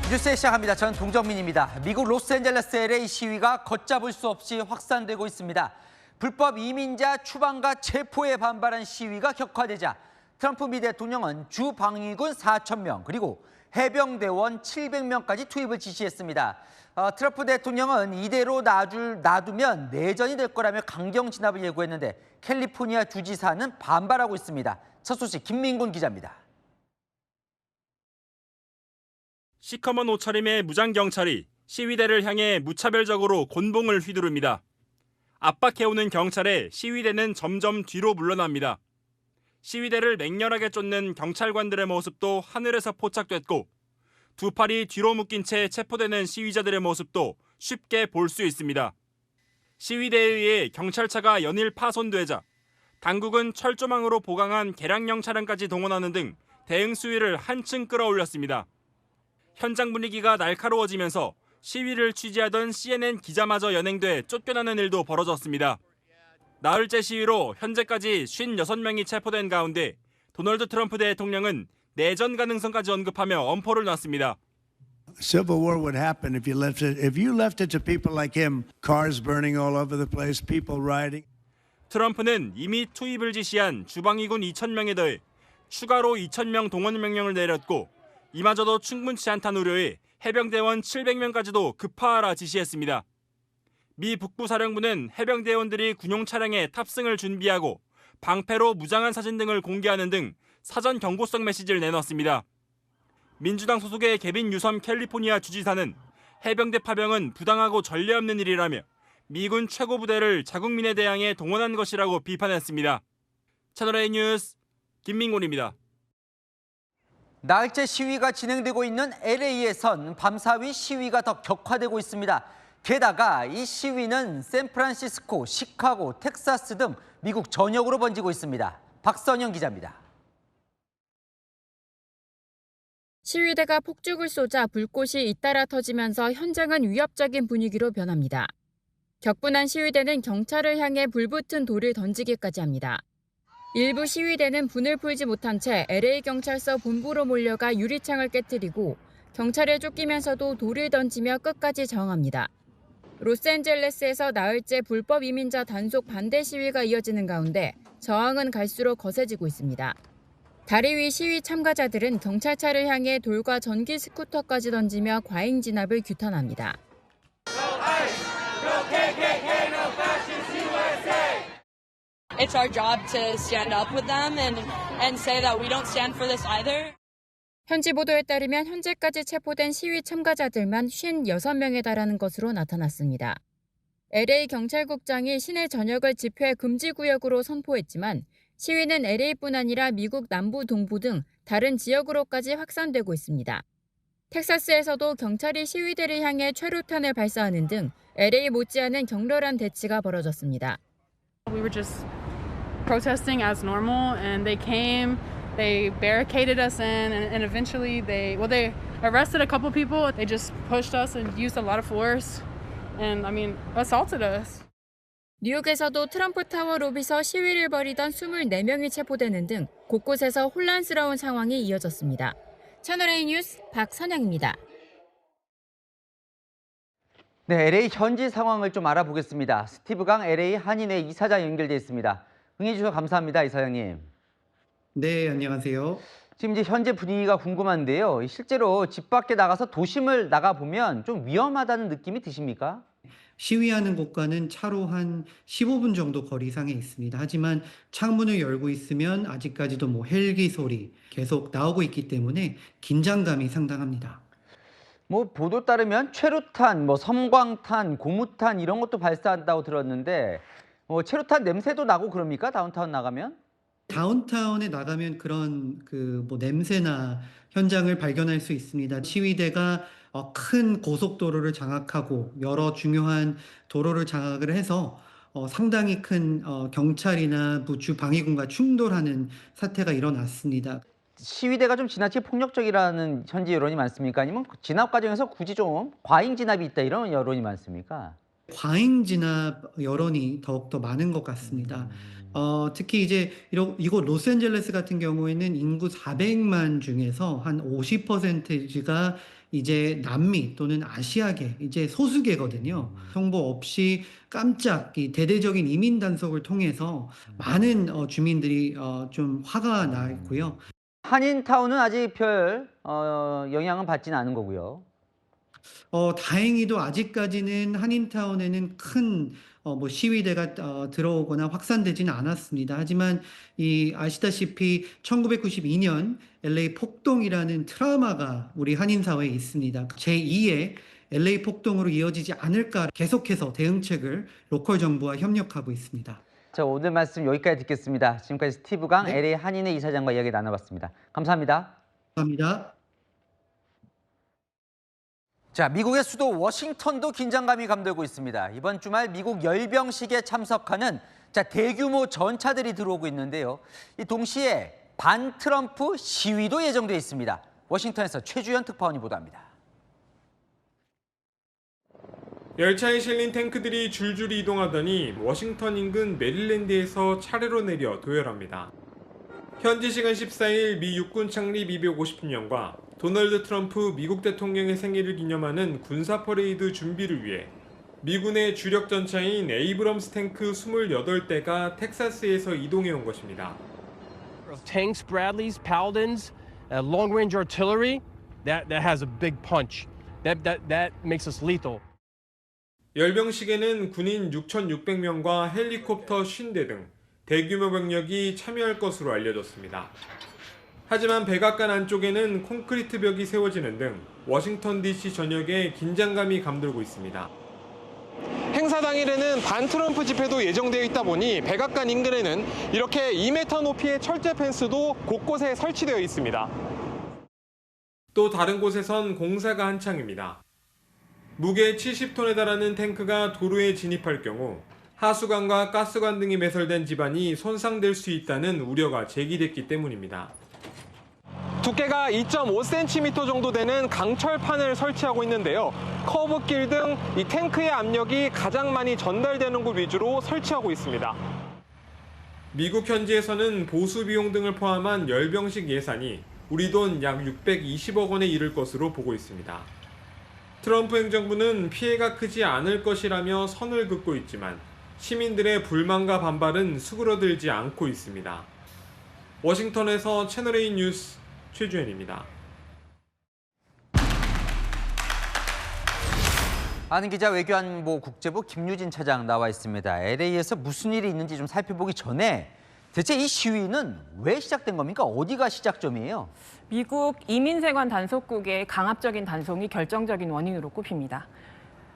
뉴스 시작합니다. 저는 동정민입니다. 미국 로스앤젤레스 LA 시위가 걷잡을 수 없이 확산되고 있습니다. 불법 이민자 추방과 체포에 반발한 시위가 격화되자 트럼프 미 대통령은 주 방위군 4,000명 그리고 해병대원 700명까지 투입을 지시했습니다. 트럼프 대통령은 이대로 놔두면 내전이 될 거라며 강경 진압을 예고했는데 캘리포니아 주지사는 반발하고 있습니다. 첫 소식 김민군 기자입니다. 시커먼 옷차림의 무장경찰이 시위대를 향해 무차별적으로 곤봉을 휘두릅니다. 압박해오는 경찰에 시위대는 점점 뒤로 물러납니다. 시위대를 맹렬하게 쫓는 경찰관들의 모습도 하늘에서 포착됐고 두 팔이 뒤로 묶인 채 체포되는 시위자들의 모습도 쉽게 볼 수 있습니다. 시위대에 의해 경찰차가 연일 파손되자 당국은 철조망으로 보강한 개량형 차량까지 동원하는 등 대응 수위를 한층 끌어올렸습니다. 현장 분위기가 날카로워지면서 시위를 취재하던 CNN 기자마저 연행돼 쫓겨나는 일도 벌어졌습니다. 나흘째 시위로 현재까지 56명이 체포된 가운데 도널드 트럼프 대통령은 내전 가능성까지 언급하며 엄포를 놨습니다. Civil war would happen if you left it to people like him. Cars burning all over the place, people rioting. 트럼프는 이미 투입을 지시한 주방위군 2,000명에 더해 추가로 2,000명 동원 명령을 내렸고 이마저도 충분치 않다는 우려에 해병대원 700명까지도 급파하라 지시했습니다. 미 북부사령부는 해병대원들이 군용 차량에 탑승을 준비하고 방패로 무장한 사진 등을 공개하는 등 사전 경고성 메시지를 내놨습니다. 민주당 소속의 개빈 유섬 캘리포니아 주지사는 해병대 파병은 부당하고 전례 없는 일이라며 미군 최고 부대를 자국민에 대항해 동원한 것이라고 비판했습니다. 채널A 뉴스 김민곤입니다. 나흘째 시위가 진행되고 있는 LA에선 밤사이 시위가 더 격화되고 있습니다. 게다가 이 시위는 샌프란시스코, 시카고, 텍사스 등 미국 전역으로 번지고 있습니다. 박선영 기자입니다. 시위대가 폭죽을 쏘자 불꽃이 잇따라 터지면서 현장은 위협적인 분위기로 변합니다. 격분한 시위대는 경찰을 향해 불붙은 돌을 던지기까지 합니다. 일부 시위대는 분을 풀지 못한 채 LA 경찰서 본부로 몰려가 유리창을 깨뜨리고 경찰에 쫓기면서도 돌을 던지며 끝까지 저항합니다. 로스앤젤레스에서 나흘째 불법 이민자 단속 반대 시위가 이어지는 가운데 저항은 갈수록 거세지고 있습니다. 다리 위 시위 참가자들은 경찰차를 향해 돌과 전기 스쿠터까지 던지며 과잉 진압을 규탄합니다. It's our job to stand up with them and say that we don't stand for this either. 현지 보도에 따르면 현재까지 체포된 시위 참가자들만 56명에 달하는 것으로 나타났습니다. LA 경찰국장이 시내 전역을 집회 금지 구역으로 선포했지만 시위는 LA뿐 아니라 미국 남부 동부 등 다른 지역으로까지 확산되고 있습니다. 텍사스에서도 경찰이 시위대를 향해 최루탄을 발사하는 등 LA 못지않은 격렬한 대치가 벌어졌습니다. We were just protesting as normal and they came, they barricaded us in and eventually they arrested a couple people. They just pushed us and used a lot of force and assaulted us. 뉴욕에서도 트럼프 타워 로비서 시위를 벌이던 24명이 체포되는 등 곳곳에서 혼란스러운 상황이 이어졌습니다. 채널A 뉴스 박선영입니다. 네, LA 현지 상황을 좀 알아보겠습니다. 스티브 강 LA 한인회 이사장 연결돼 있습니다. 응해주셔서 감사합니다, 이사장님. 네, 안녕하세요. 지금 이제 현재 분위기가 궁금한데요. 실제로 집 밖에 나가서 도심을 나가보면 좀 위험하다는 느낌이 드십니까? 시위하는 곳과는 차로 한 15분 정도 거리상에 있습니다. 하지만 창문을 열고 있으면 아직까지도 헬기 소리 계속 나오고 있기 때문에 긴장감이 상당합니다. 보도 따르면 최루탄, 섬광탄, 고무탄 이런 것도 발사한다고 들었는데 최루탄 냄새도 나고 그럽니까? 다운타운 나가면? 다운타운에 나가면 그런 냄새나 현장을 발견할 수 있습니다. 시위대가 큰 고속도로를 장악하고 여러 중요한 도로를 장악을 해서 상당히 큰 경찰이나 주 방위군과 충돌하는 사태가 일어났습니다. 시위대가 좀 지나치게 폭력적이라는 현지 여론이 많습니까? 아니면 진압 과정에서 굳이 좀 과잉 진압이 있다 이런 여론이 많습니까? 과잉 진압 여론이 더욱더 많은 것 같습니다. 특히 이제 이곳 로스앤젤레스 같은 경우에는 인구 400만 중에서 한 50%가 이제 남미 또는 아시아계, 이제 소수계거든요. 정보 없이 깜짝 이 대대적인 이민 단속을 통해서 많은 주민들이 좀 화가 나 있고요. 한인타운은 아직 별 영향은 받지는 않은 거고요. 다행히도 아직까지는 한인타운에는 큰 뭐 시위대가 들어오거나 확산되지는 않았습니다. 하지만 아시다시피 1992년 LA 폭동이라는 트라우마가 우리 한인 사회에 있습니다. 제2의 LA 폭동으로 이어지지 않을까 계속해서 대응책을 로컬 정부와 협력하고 있습니다. 자, 오늘 말씀 여기까지 듣겠습니다. 지금까지 스티브 강 네. LA 한인회 이사장과 이야기 나눠봤습니다. 감사합니다. 감사합니다. 자, 미국의 수도 워싱턴도 긴장감이 감돌고 있습니다. 이번 주말 미국 열병식에 참석하는 대규모 전차들이 들어오고 있는데요. 이 동시에 반 트럼프 시위도 예정돼 있습니다. 워싱턴에서 최주연 특파원이 보도합니다. 열차에 실린 탱크들이 줄줄이 이동하더니 워싱턴 인근 메릴랜드에서 차례로 내려 도열합니다. 현지 시간 14일 미 육군 창립 250주년과 도널드 트럼프 미국 대통령의 생일을 기념하는 군사 퍼레이드 준비를 위해 미군의 주력 전차인 에이브럼스 탱크 28대가 텍사스에서 이동해 온 것입니다. Tanks, Bradleys, Paladins, long-range artillery, that has a big punch. That makes us lethal. 열병식에는 군인 6,600명과 헬리콥터 50대 등 대규모 병력이 참여할 것으로 알려졌습니다. 하지만 백악관 안쪽에는 콘크리트 벽이 세워지는 등 워싱턴 DC 전역에 긴장감이 감돌고 있습니다. 행사 당일에는 반트럼프 집회도 예정되어 있다 보니 백악관 인근에는 이렇게 2m 높이의 철제 펜스도 곳곳에 설치되어 있습니다. 또 다른 곳에선 공사가 한창입니다. 무게 70톤에 달하는 탱크가 도로에 진입할 경우 하수관과 가스관 등이 매설된 집안이 손상될 수 있다는 우려가 제기됐기 때문입니다. 두께가 2.5cm 정도 되는 강철판을 설치하고 있는데요. 커브길 등 이 탱크의 압력이 가장 많이 전달되는 곳 위주로 설치하고 있습니다. 미국 현지에서는 보수 비용 등을 포함한 열병식 예산이 우리 돈 약 620억 원에 이를 것으로 보고 있습니다. 트럼프 행정부는 피해가 크지 않을 것이라며 선을 긋고 있지만 시민들의 불만과 반발은 수그러들지 않고 있습니다. 워싱턴에서 채널A 뉴스 최주현입니다. 아는 기자 외교안보 국제부 김유진 차장 나와 있습니다. LA에서 무슨 일이 있는지 좀 살펴보기 전에 대체 이 시위는 왜 시작된 겁니까? 어디가 시작점이에요? 미국 이민세관 단속국의 강압적인 단속이 결정적인 원인으로 꼽힙니다.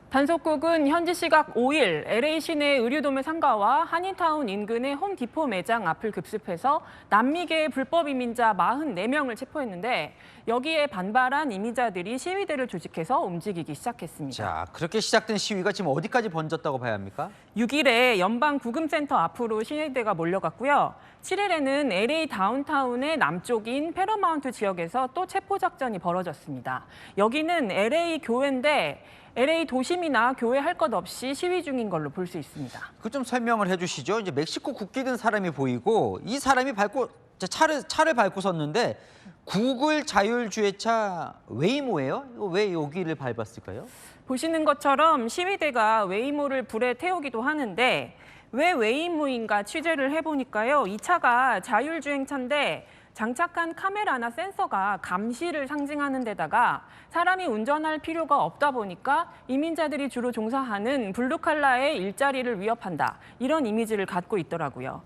단속국은 현지 시각 5일 LA 시내 의류도매 상가와 한인타운 인근의 홈디포 매장 앞을 급습해서 남미계 불법 이민자 44명을 체포했는데 여기에 반발한 이민자들이 시위대를 조직해서 움직이기 시작했습니다. 자, 그렇게 시작된 시위가 지금 어디까지 번졌다고 봐야 합니까? 6일에 연방구금센터 앞으로 시위대가 몰려갔고요. 7일에는 LA 다운타운의 남쪽인 페러마운트 지역에서 또 체포작전이 벌어졌습니다. 여기는 LA 교회인데 LA 도심이나 교회 할 것 없이 시위 중인 걸로 볼 수 있습니다. 그 좀 설명을 해주시죠. 이제 멕시코 국기 든 사람이 보이고 이 사람이 차를 밟고 섰는데 구글 자율주행차 웨이모예요? 왜 여기를 밟았을까요? 보시는 것처럼 시위대가 웨이모를 불에 태우기도 하는데 왜 웨이모인가 취재를 해보니까요. 이 차가 자율주행차인데 장착한 카메라나 센서가 감시를 상징하는 데다가 사람이 운전할 필요가 없다 보니까 이민자들이 주로 종사하는 블루칼라의 일자리를 위협한다. 이런 이미지를 갖고 있더라고요.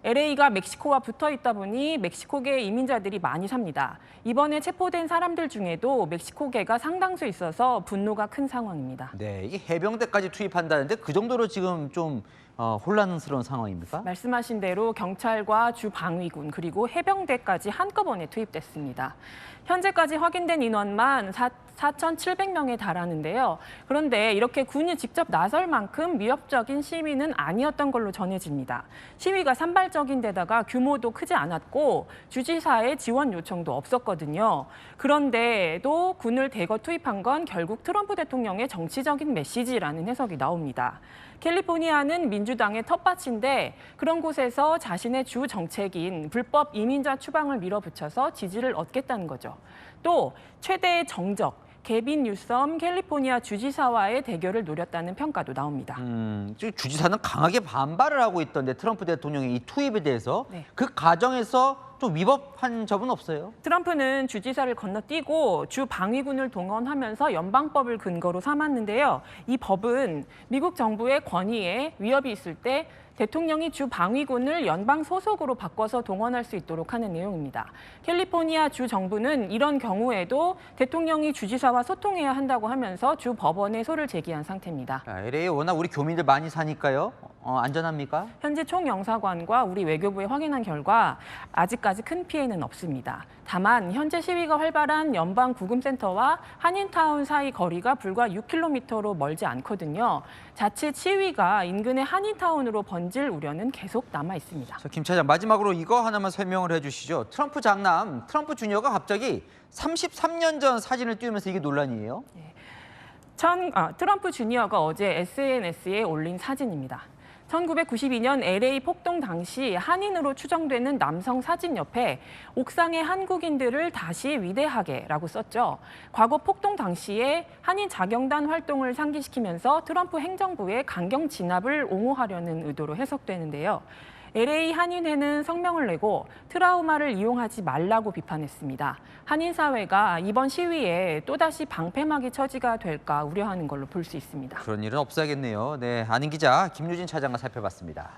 LA가 멕시코와 붙어 있다 보니 멕시코계 이민자들이 많이 삽니다. 이번에 체포된 사람들 중에도 멕시코계가 상당수 있어서 분노가 큰 상황입니다. 네, 이게 해병대까지 투입한다는데 그 정도로 지금 좀 혼란스러운 상황입니까? 말씀하신 대로 경찰과 주방위군 그리고 해병대까지 한꺼번에 투입됐습니다. 현재까지 확인된 인원만 4,700명에 달하는데요. 그런데 이렇게 군이 직접 나설 만큼 위협적인 시위는 아니었던 걸로 전해집니다. 시위가 산발적인 데다가 규모도 크지 않았고 주지사의 지원 요청도 없었거든요. 그런데도 군을 대거 투입한 건 결국 트럼프 대통령의 정치적인 메시지라는 해석이 나옵니다. 캘리포니아는 민주당의 텃밭인데 그런 곳에서 자신의 주 정책인 불법 이민자 추방을 밀어붙여서 지지를 얻겠다는 거죠. 또 최대의 정적, 게빈 뉴섬 캘리포니아 주지사와의 대결을 노렸다는 평가도 나옵니다. 주지사는 강하게 반발을 하고 있던데 트럼프 대통령의 이 투입에 대해서 네. 그 과정에서 좀 위법한 점은 없어요? 트럼프는 주지사를 건너뛰고 주 방위군을 동원하면서 연방법을 근거로 삼았는데요. 이 법은 미국 정부의 권위에 위협이 있을 때 대통령이 주 방위군을 연방 소속으로 바꿔서 동원할 수 있도록 하는 내용입니다. 캘리포니아 주 정부는 이런 경우에도 대통령이 주지사와 소통해야 한다고 하면서 주 법원에 소를 제기한 상태입니다. LA에 워낙 우리 교민들 많이 사니까요. 안전합니까? 현재 총영사관과 우리 외교부에 확인한 결과 아직까지 큰 피해는 없습니다. 다만 현재 시위가 활발한 연방 구금센터와 한인타운 사이 거리가 불과 6km로 멀지 않거든요. 자칫 시위가 인근의 한인타운으로 번질 우려는 계속 남아 있습니다. 자, 김 차장 마지막으로 이거 하나만 설명을 해주시죠. 트럼프 장남, 트럼프 주니어가 갑자기 33년 전 사진을 띄우면서 이게 논란이에요? 트럼프 주니어가 어제 SNS에 올린 사진입니다. 1992년 LA 폭동 당시 한인으로 추정되는 남성 사진 옆에 옥상의 한국인들을 다시 위대하게라고 썼죠. 과거 폭동 당시에 한인 자경단 활동을 상기시키면서 트럼프 행정부의 강경 진압을 옹호하려는 의도로 해석되는데요. LA 한인회는 성명을 내고 트라우마를 이용하지 말라고 비판했습니다. 한인 사회가 이번 시위에 또다시 방패막이 처지가 될까 우려하는 걸로 볼 수 있습니다. 그런 일은 없어야겠네요. 네, 아는 기자 김유진 차장과 살펴봤습니다.